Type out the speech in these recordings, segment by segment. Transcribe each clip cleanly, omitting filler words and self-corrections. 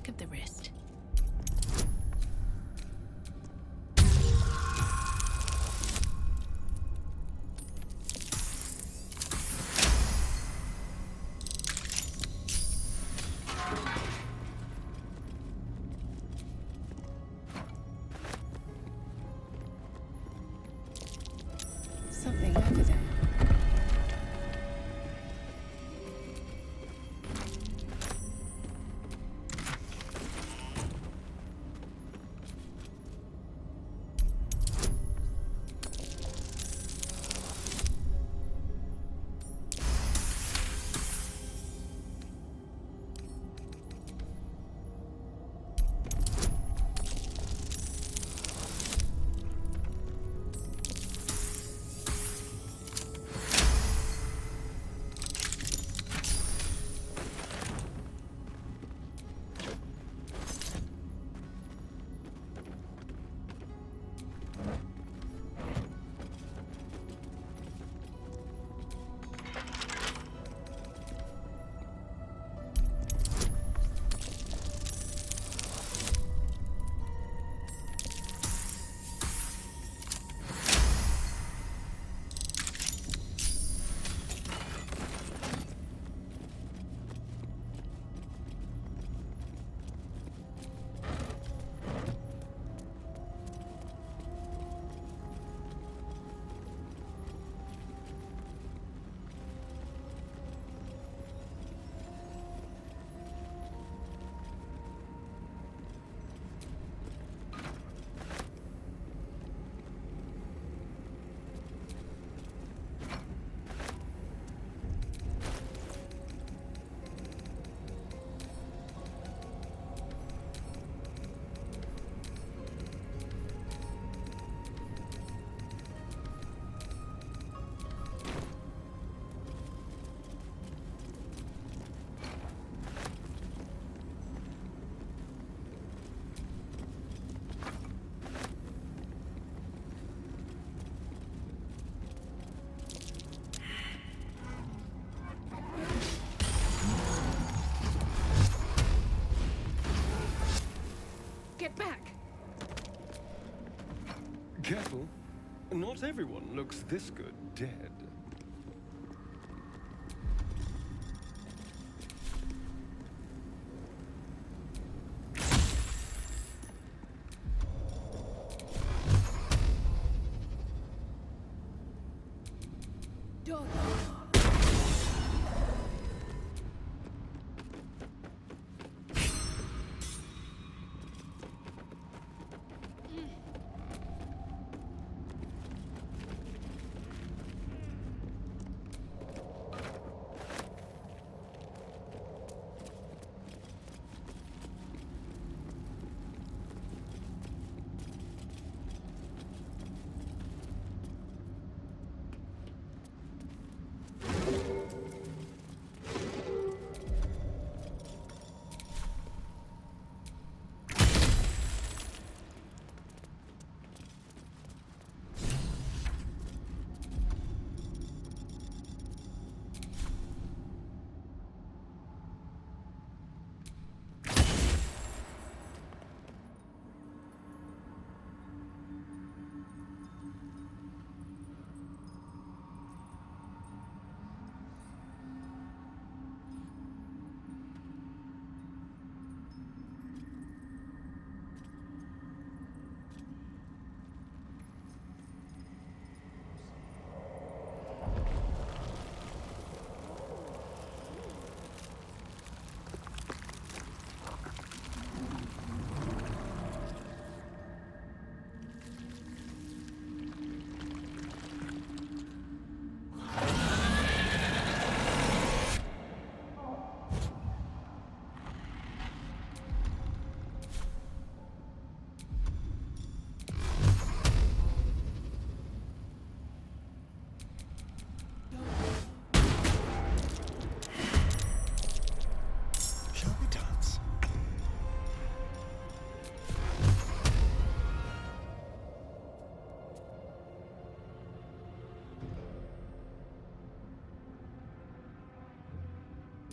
back of the wrist. Something over there. Get back! Careful. Not everyone looks this good dead. Durge.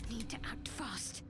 Need to act fast.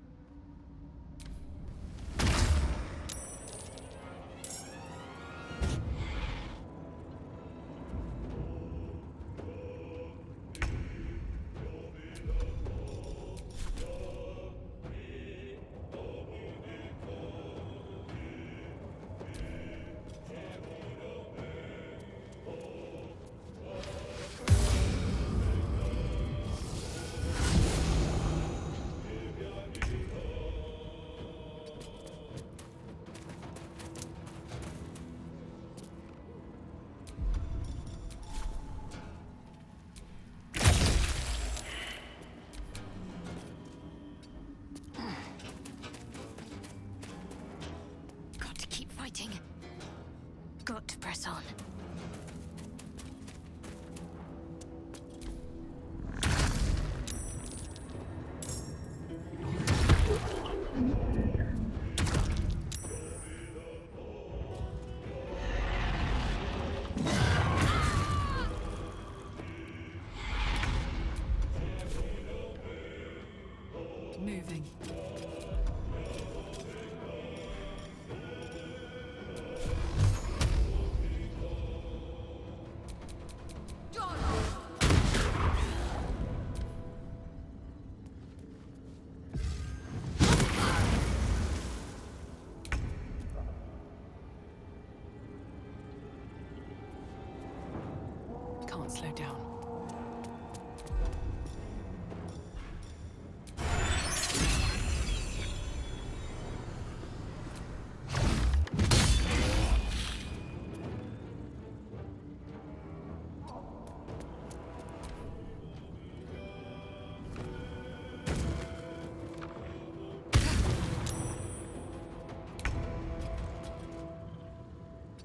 fighting. Got to press on. Moving. Can't slow down.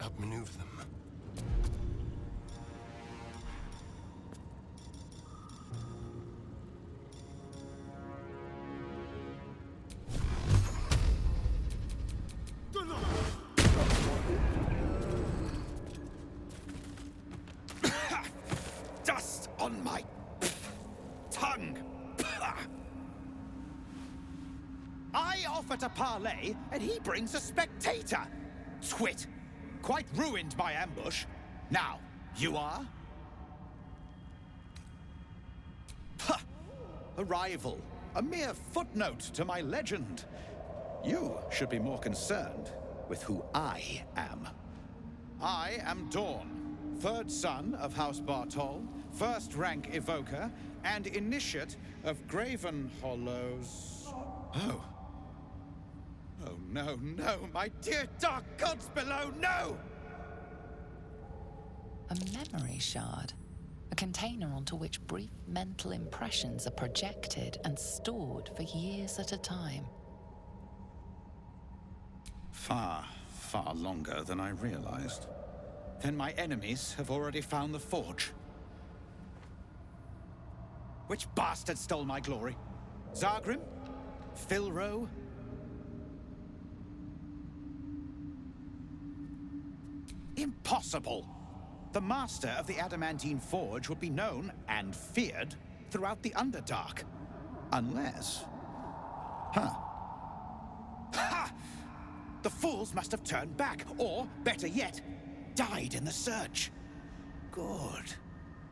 Outmaneuver them. Dust on my tongue. I offer to parley, and he brings a spectator. Twit. Quite ruined my ambush. Now, you are? Ha! A rival. A mere footnote to my legend. You should be more concerned with who I am. I am Dawn, third son of House Bartol, first rank evoker, and initiate of Graven Hollows. Oh. Oh, no, no, my dear dark gods below, no! A memory shard. A container onto which brief mental impressions are projected and stored for years at a time. Far, far longer than I realized. Then my enemies have already found the forge. Which bastard stole my glory? Zargrim? Filro? Impossible! The master of the adamantine forge would be known and feared throughout the Underdark. Unless... Huh. Ha! The fools must have turned back, or, better yet, died in the search. Good.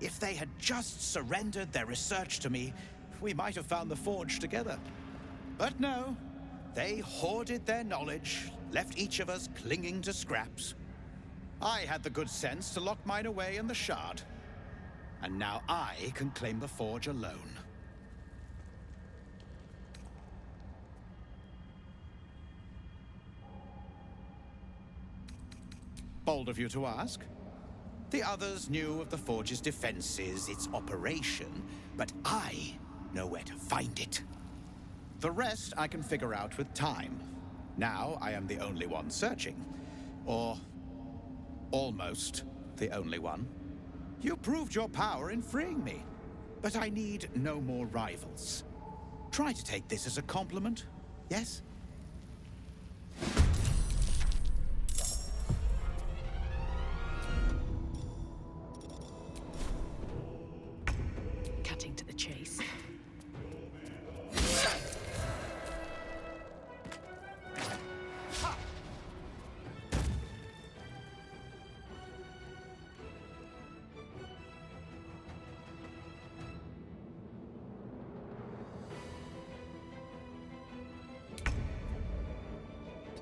If they had just surrendered their research to me, we might have found the forge together. But no. They hoarded their knowledge, left each of us clinging to scraps. I had the good sense to lock mine away in the shard. And now I can claim the forge alone. Bold of you to ask. The others knew of the forge's defenses, its operation, but I know where to find it. The rest I can figure out with time. Now I am the only one searching. Or... almost the only one. You proved your power in freeing me, but I need no more rivals. Try to take this as a compliment, yes? Cutting to the chase.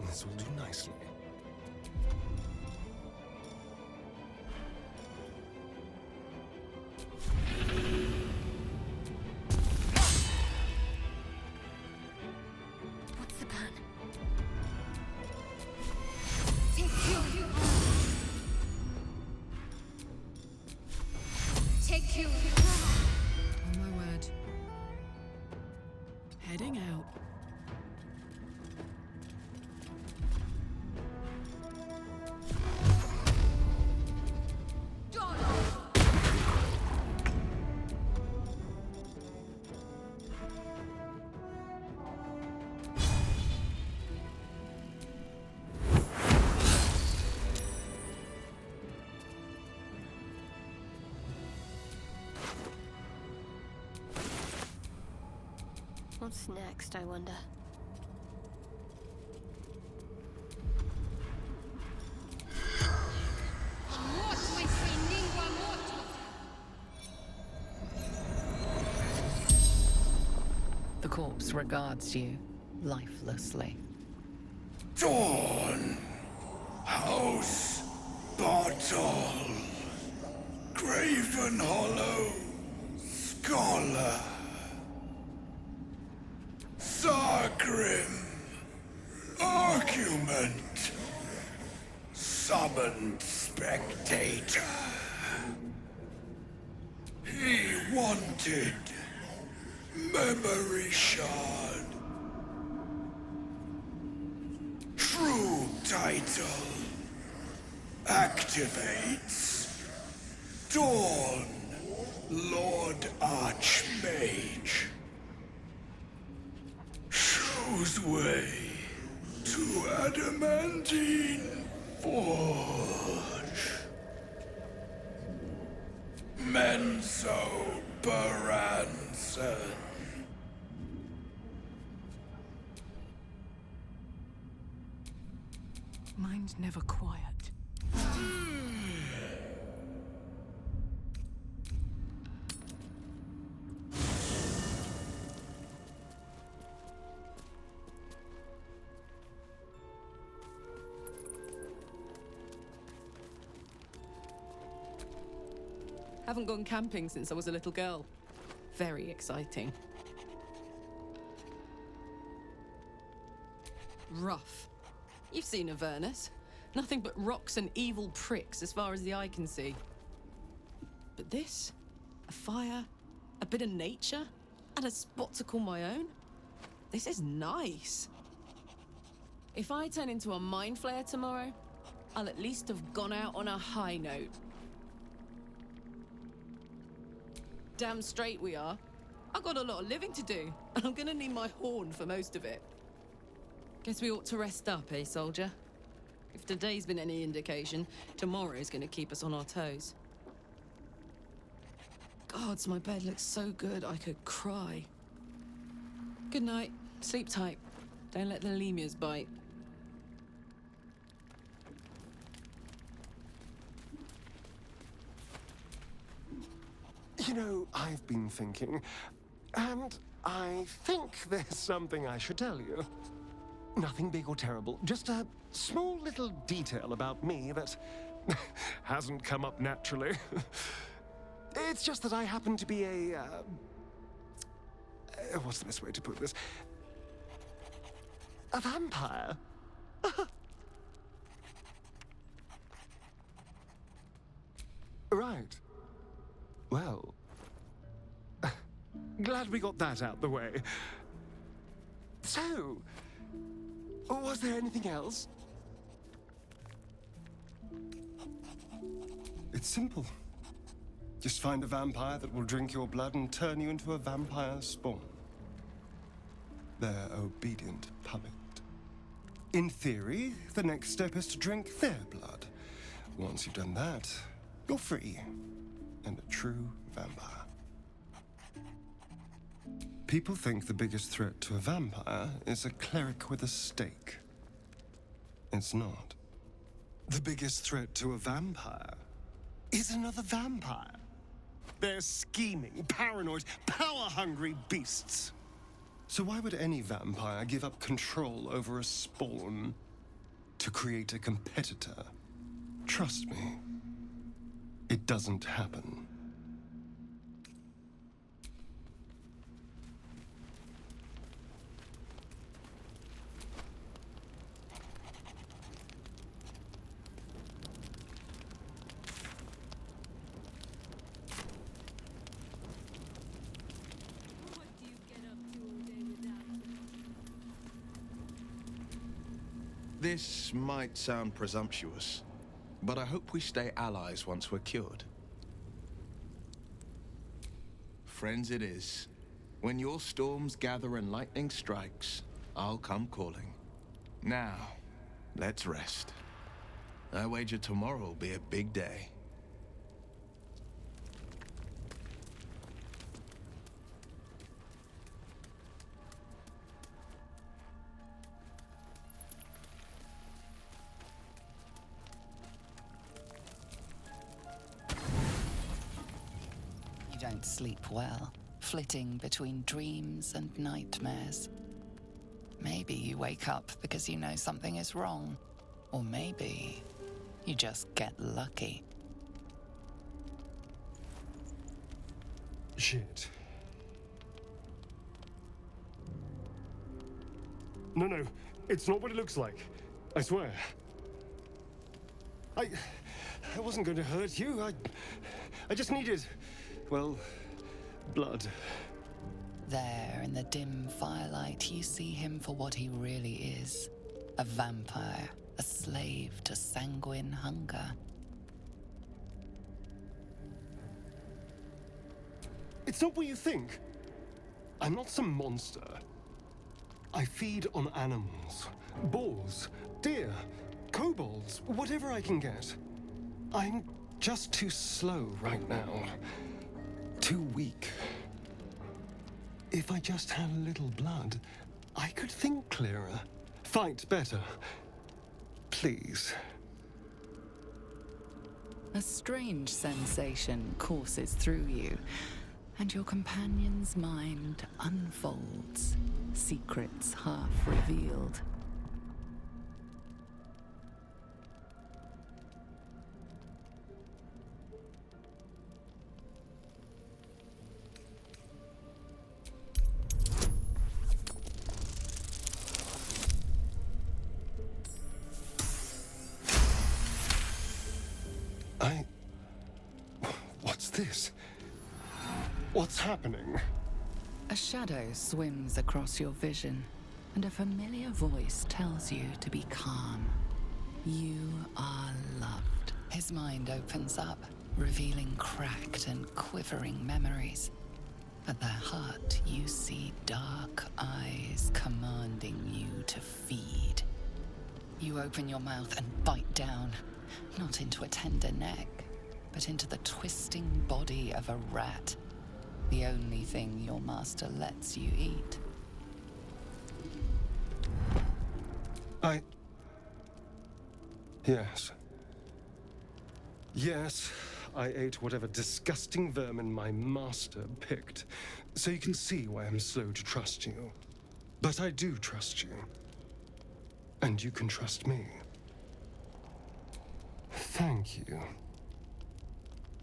This will do nicely. What's the plan? Take you. On my word. Heading out. What's next, I wonder? The corpse regards you lifelessly. Dawn, House, Bottle, Graven Hollow, Scholar, Sargrim, Argument, Summoned Spectator. He wanted Memory Shard. True title activates. Dawn, Lord Archmage. Shows way to Adamantine Forge. Menso Baranson. Mind never quiet. Haven't gone camping since I was a little girl. Very exciting. Rough. You've seen Avernus. Nothing but rocks and evil pricks as far as the eye can see. But this? A fire, a bit of nature, and a spot to call my own? This is nice. If I turn into a mind flayer tomorrow, I'll at least have gone out on a high note. Damn straight we are. I've got a lot of living to do, and I'm gonna need my horn for most of it. Guess we ought to rest up, eh, soldier? If today's been any indication, tomorrow's gonna keep us on our toes. Gods, my bed looks so good I could cry. Good night. Sleep tight. Don't let the lemurs bite. You know, I've been thinking, and I think there's something I should tell you. Nothing big or terrible, just a small little detail about me that hasn't come up naturally. It's just that I happen to be a... what's the best way to put this? A vampire. Right. Well, glad we got that out the way. So, was there anything else? It's simple. Just find a vampire that will drink your blood and turn you into a vampire spawn. Their obedient puppet. In theory, the next step is to drink their blood. Once you've done that, you're free. And a true vampire. People think the biggest threat to a vampire is a cleric with a stake. It's not. The biggest threat to a vampire is another vampire. They're scheming, paranoid, power-hungry beasts. So why would any vampire give up control over a spawn to create a competitor? Trust me. It doesn't happen. This might sound presumptuous, but I hope we stay allies once we're cured. Friends it is. When your storms gather and lightning strikes, I'll come calling. Now, let's rest. I wager tomorrow will be a big day. don't sleep well, flitting between dreams and nightmares. Maybe you wake up because you know something is wrong, or maybe you just get lucky. Shit. No, it's not what it looks like. I swear. I wasn't going to hurt you. I just needed, well, blood. There, in the dim firelight, you see him for what he really is. A vampire, a slave to sanguine hunger. It's not what you think. I'm not some monster. I feed on animals. Boars, deer, kobolds, whatever I can get. I'm just too slow right now. Too weak. If I just had a little blood, I could think clearer, fight better. Please. A strange sensation courses through you, and your companion's mind unfolds, secrets half revealed. What's this? What's happening? A shadow swims across your vision, and a familiar voice tells you to be calm. You are loved. His mind opens up, revealing cracked and quivering memories. At their heart, you see dark eyes commanding you to feed. You open your mouth and bite down, not into a tender neck, but into the twisting body of a rat. The only thing your master lets you eat. Yes. Yes, I ate whatever disgusting vermin my master picked. So you can see why I'm slow to trust you. But I do trust you. And you can trust me. Thank you.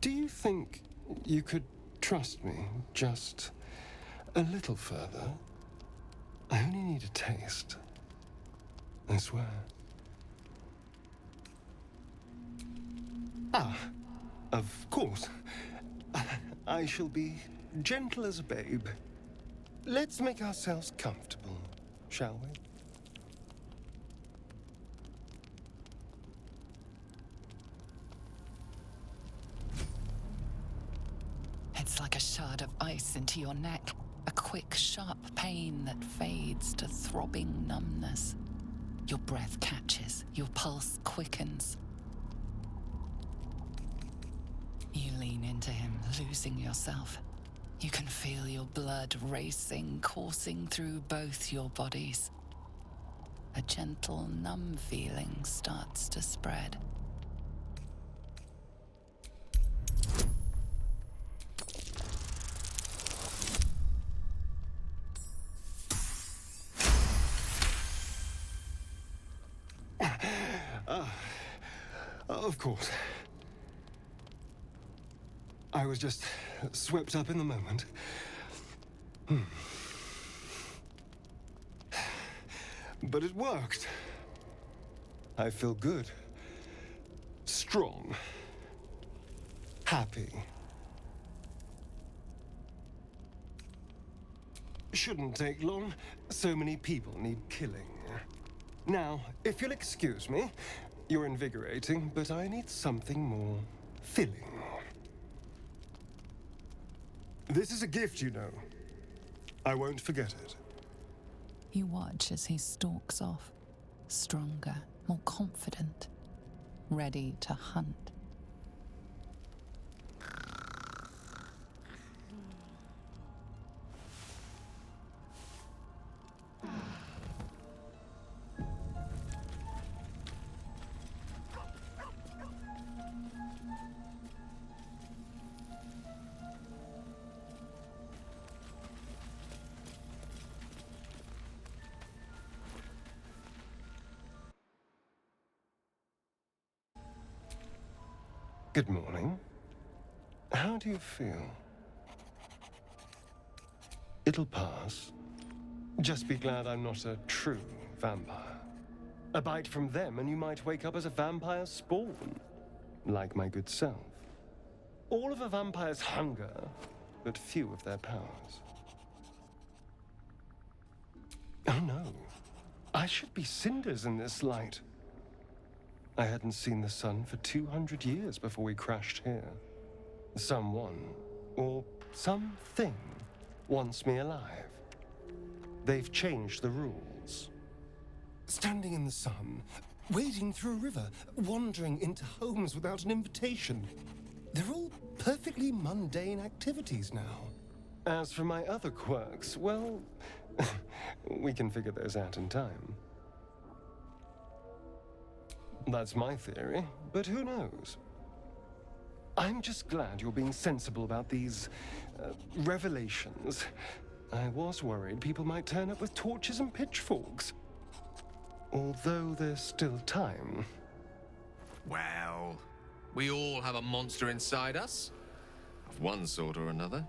Do you think you could trust me just a little further? I only need a taste. I swear. Of course. I shall be gentle as a babe. Let's make ourselves comfortable, shall we? It's like a shard of ice into your neck, a quick, sharp pain that fades to throbbing numbness. Your breath catches, your pulse quickens. You lean into him, losing yourself. You can feel your blood racing, coursing through both your bodies. A gentle, numb feeling starts to spread. Of course. I was just swept up in the moment. But it worked. I feel good. Strong. Happy. Shouldn't take long. So many people need killing. Now, if you'll excuse me, you're invigorating, but I need something more filling. This is a gift, you know. I won't forget it. You watch as he stalks off, stronger, more confident, ready to hunt. Good morning. How do you feel? It'll pass. Just be glad I'm not a true vampire. A bite from them and you might wake up as a vampire spawn. Like my good self. All of a vampire's hunger, but few of their powers. Oh no. I should be cinders in this light. I hadn't seen the sun for 200 years before we crashed here. Someone, or something, wants me alive. They've changed the rules. Standing in the sun, wading through a river, wandering into homes without an invitation. They're all perfectly mundane activities now. As for my other quirks, well, we can figure those out in time. That's my theory, but who knows? I'm just glad you're being sensible about these revelations. I was worried people might turn up with torches and pitchforks. Although there's still time. Well, we all have a monster inside us. Of one sort or another.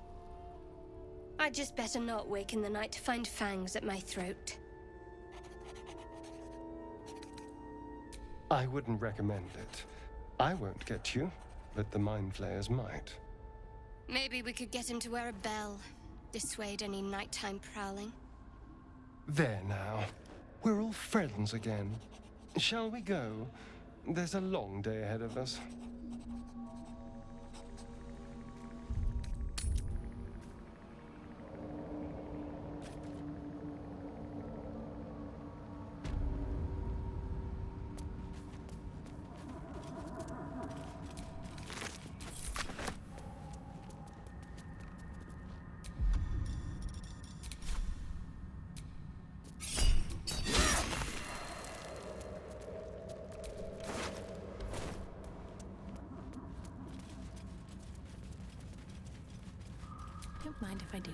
I'd just better not wake in the night to find fangs at my throat. I wouldn't recommend it. I won't get you, but the Mind Flayers might. Maybe we could get him to wear a bell. Dissuade any nighttime prowling. There now. We're all friends again. Shall we go? There's a long day ahead of us. Don't mind if I do.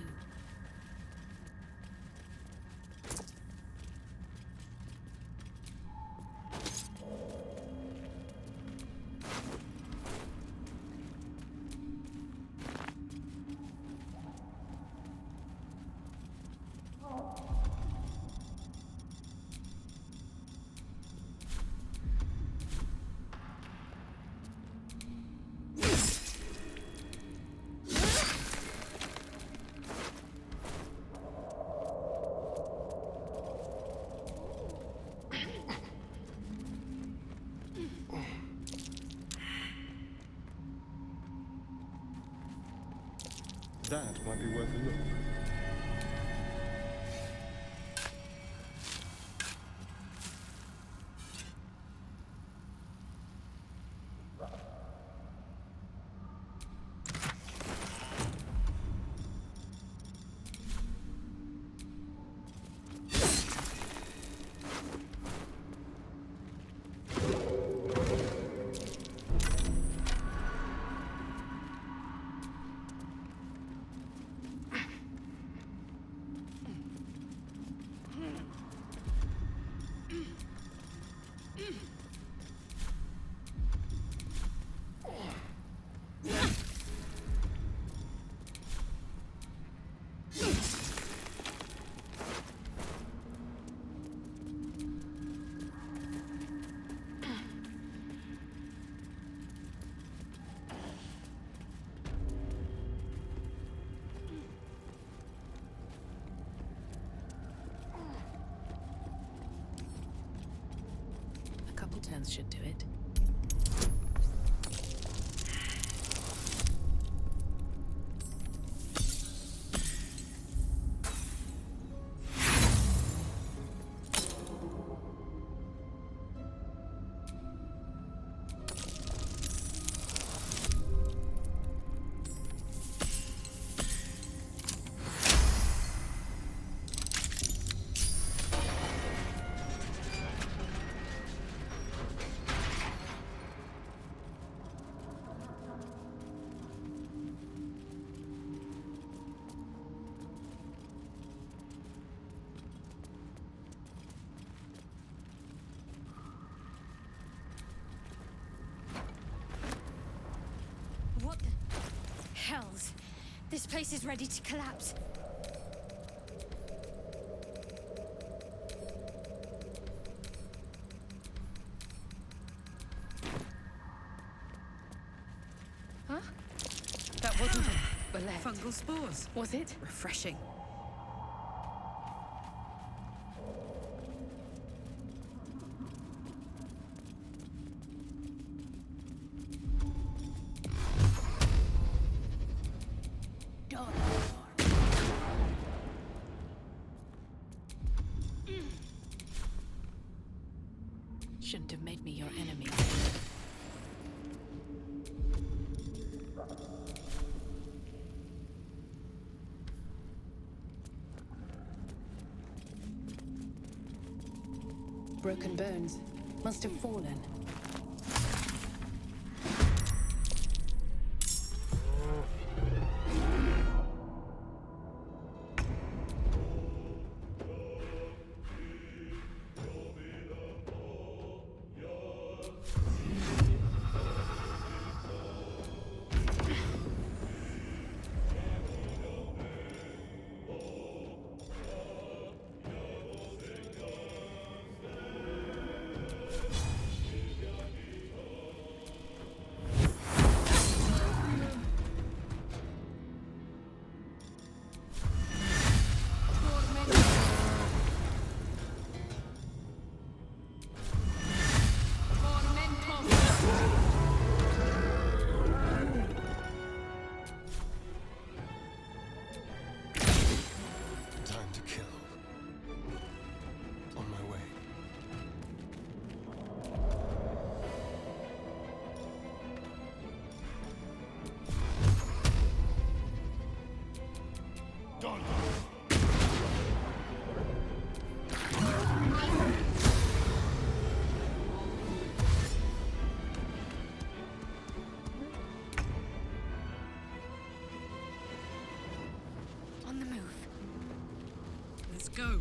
That might be worth a look. A couple turns should do it. hells? This place is ready to collapse. Huh? That wasn't it. Fungal spores. Was it? Refreshing. Shouldn't have made me your enemy. Broken bones. Must have fallen. Time to kill. On my way. On the move. Let's go.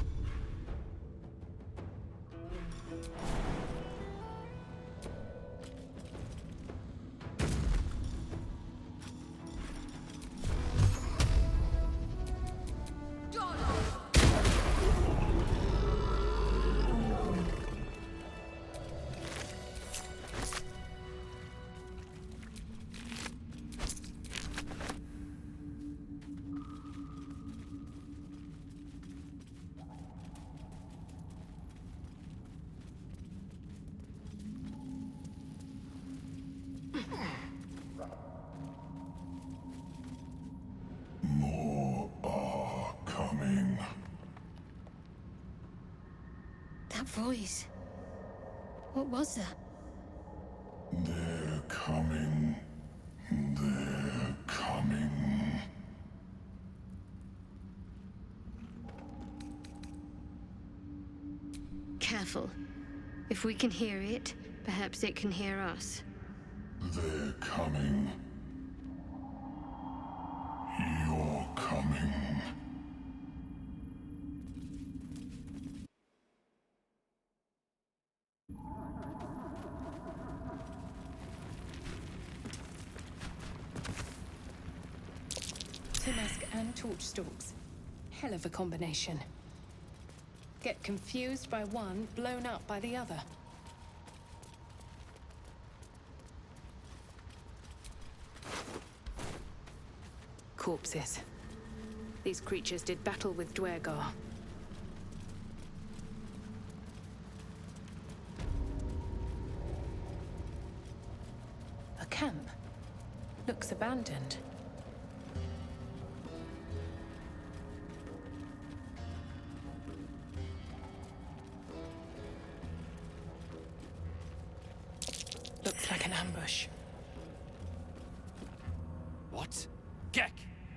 More are coming. That voice. What was that? They're coming. They're coming. Careful. If we can hear it, perhaps it can hear us. They're coming. You're coming. Timask and torch stalks. Hell of a combination. Get confused by one, blown up by the other. Corpses. These creatures did battle with Duergar. A camp. Looks abandoned. Looks like an ambush. What? Gek!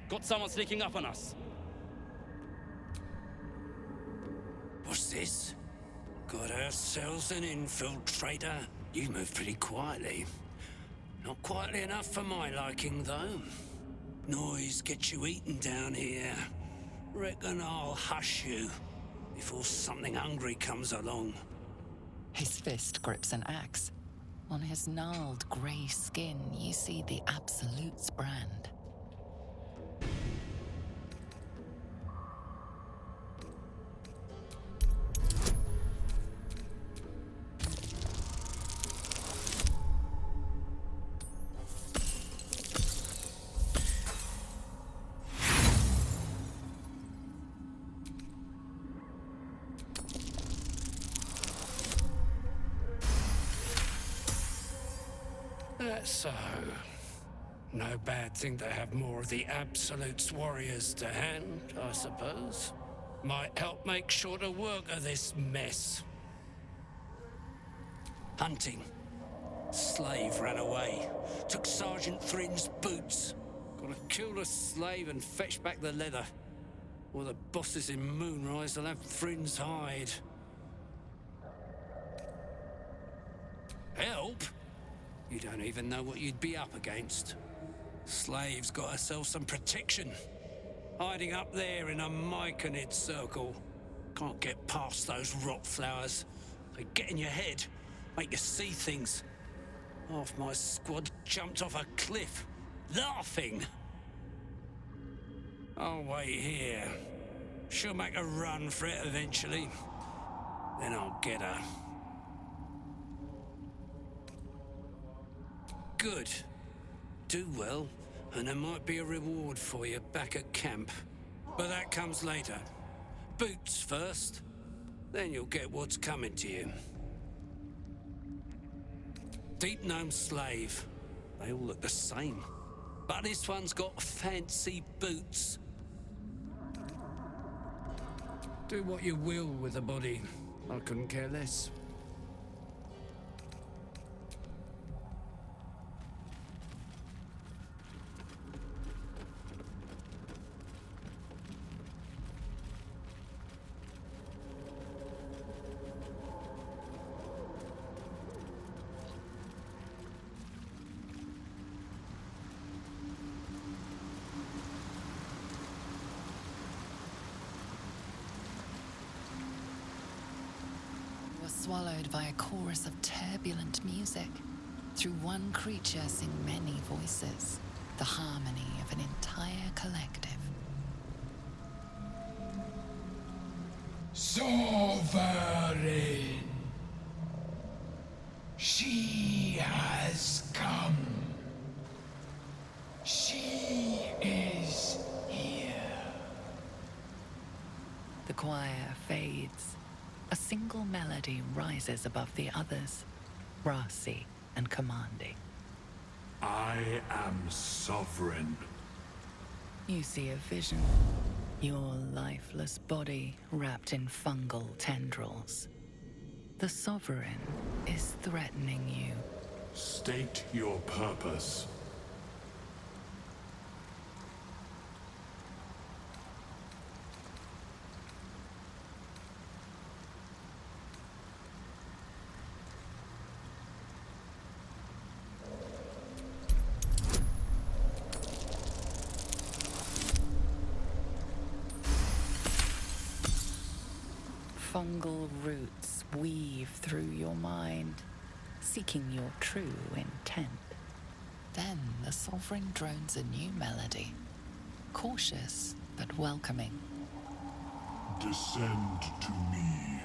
Got someone sneaking up on us. What's this? Got ourselves an infiltrator. You move pretty quietly. Not quietly enough for my liking, though. Noise gets you eaten down here. Reckon I'll hush you before something hungry comes along. His fist grips an axe. On his gnarled grey skin, you see the Absolute's brand. That's so. No bad thing to have more of the Absolute's warriors to hand, I suppose. Might help make shorter work of this mess. Hunting. Slave ran away. Took Sergeant Thrin's boots. Gotta kill the slave and fetch back the leather. Or the bosses in Moonrise will have Thrin's hide. Help? You don't even know what you'd be up against. Slave's got herself some protection. Hiding up there in a myconid circle. Can't get past those rot flowers. They get in your head, make you see things. Half my squad jumped off a cliff, laughing. I'll wait here. She'll make a run for it eventually. Then I'll get her. Good. Do well, and there might be a reward for you back at camp. But that comes later. Boots first, then you'll get what's coming to you. Deep Gnome slave. They all look the same. But this one's got fancy boots. Do what you will with the body. I couldn't care less. Swallowed by a chorus of turbulent music. Through one creature sing many voices, the harmony of an entire collective. Sovereign! She has come. She is here. The choir fades. A single melody rises above the others, brassy and commanding. I am sovereign. You see a vision. Your lifeless body wrapped in fungal tendrils. The Sovereign is threatening you. State your purpose. Fungal roots weave through your mind, seeking your true intent. Then the Sovereign drones a new melody, cautious but welcoming. Descend to me.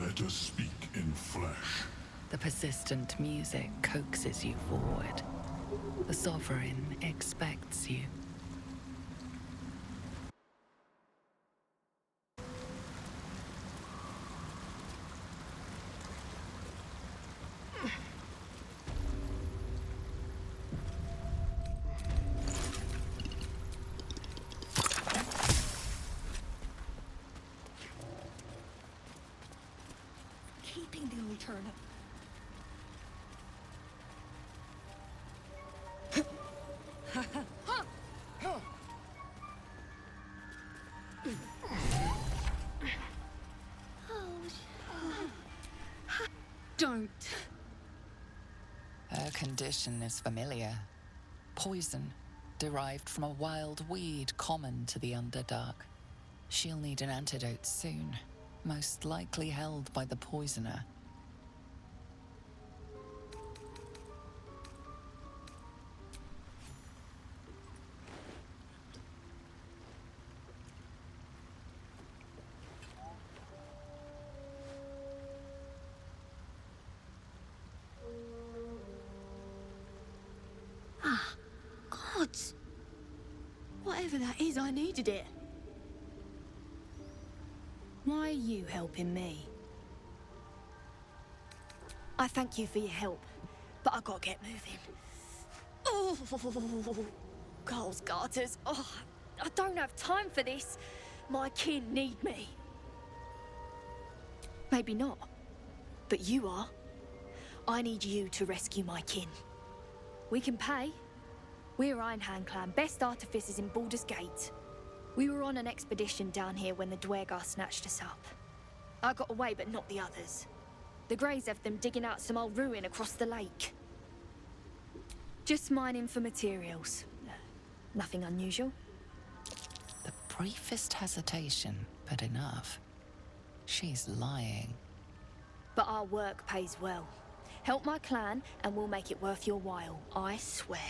Let us speak in flesh. The persistent music coaxes you forward. The Sovereign expects you. Keeping the old turnip. Don't. Her condition is familiar. Poison, derived from a wild weed common to the Underdark. She'll need an antidote soon, most likely held by the poisoner. Gods! Whatever that is, I needed it. Why are you helping me? I thank you for your help, but I gotta get moving. Oh, Carl's garters. Oh, I don't have time for this. My kin need me. Maybe not, but you are. I need you to rescue my kin. We can pay. We're Ironhand Clan, best artificers in Baldur's Gate. We were on an expedition down here when the Dwergar snatched us up. I got away, but not the others. The Greys have them digging out some old ruin across the lake. Just mining for materials. Nothing unusual. The briefest hesitation, but enough. She's lying. But our work pays well. Help my clan, and we'll make it worth your while, I swear.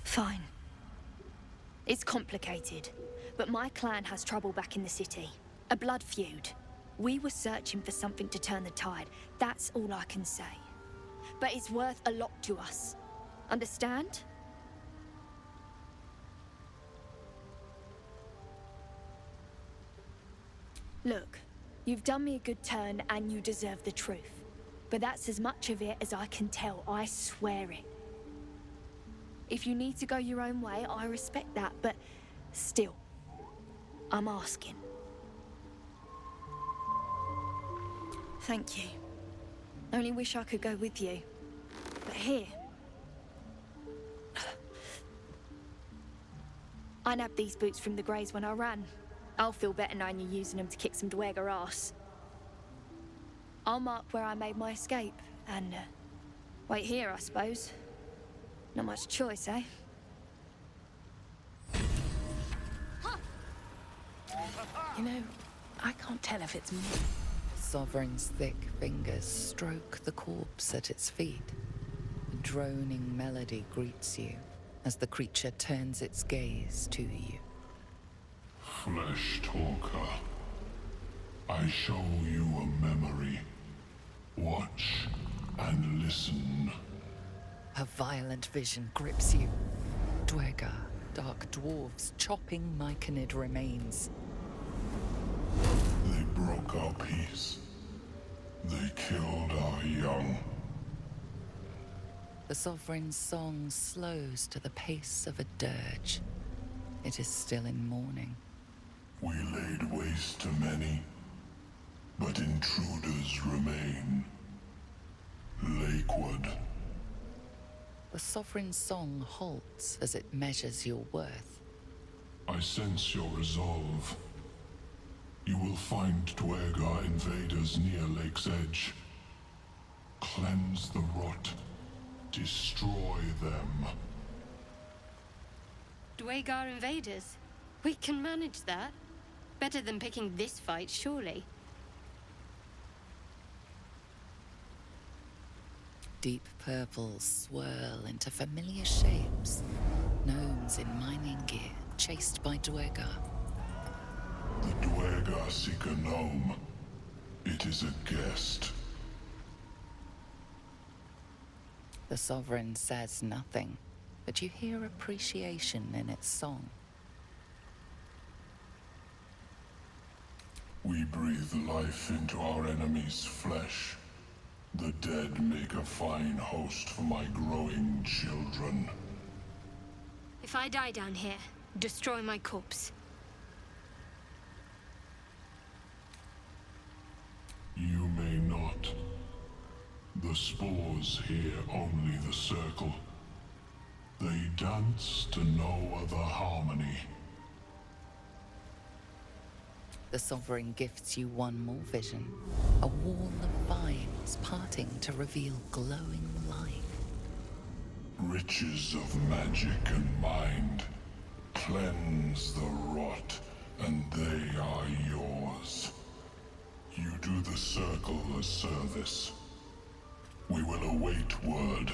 Fine. It's complicated, but my clan has trouble back in the city. A blood feud. We were searching for something to turn the tide. That's all I can say. But it's worth a lot to us. Understand? Look, you've done me a good turn and you deserve the truth. But that's as much of it as I can tell, I swear it. If you need to go your own way, I respect that, but still, I'm asking. Thank you. Only wish I could go with you. But here... I nabbed these boots from the Greys when I ran. I'll feel better knowing you're using them to kick some Dwergar ass. I'll mark where I made my escape, and wait here, I suppose. Not much choice, eh? You know, I can't tell if it's me. Sovereign's thick fingers stroke the corpse at its feet. A droning melody greets you as the creature turns its gaze to you. Flesh talker, I show you a memory. Watch and listen. A violent vision grips you. Dwergar, dark dwarves chopping myconid remains. They broke our peace. They killed our young. The Sovereign's song slows to the pace of a dirge. It is still in mourning. We laid waste to many, but intruders remain. Lakeward. The Sovereign's song halts as it measures your worth. I sense your resolve. You will find Dwergar invaders near Lake's Edge. Cleanse the rot. Destroy them. Dwergar invaders? We can manage that. Better than picking this fight, surely. Deep purples swirl into familiar shapes. Gnomes in mining gear, chased by Dwergar. The Dwergar seek a gnome. It is a guest. The Sovereign says nothing, but you hear appreciation in its song. We breathe life into our enemy's flesh. The dead make a fine host for my growing children. If I die down here, destroy my corpse. You may not. The spores hear only the circle. They dance to no other harmony. The Sovereign gifts you one more vision. A wall of vines parting to reveal glowing light. Riches of magic and mind. Cleanse the rot, and they are yours. You do the circle a service. We will await word.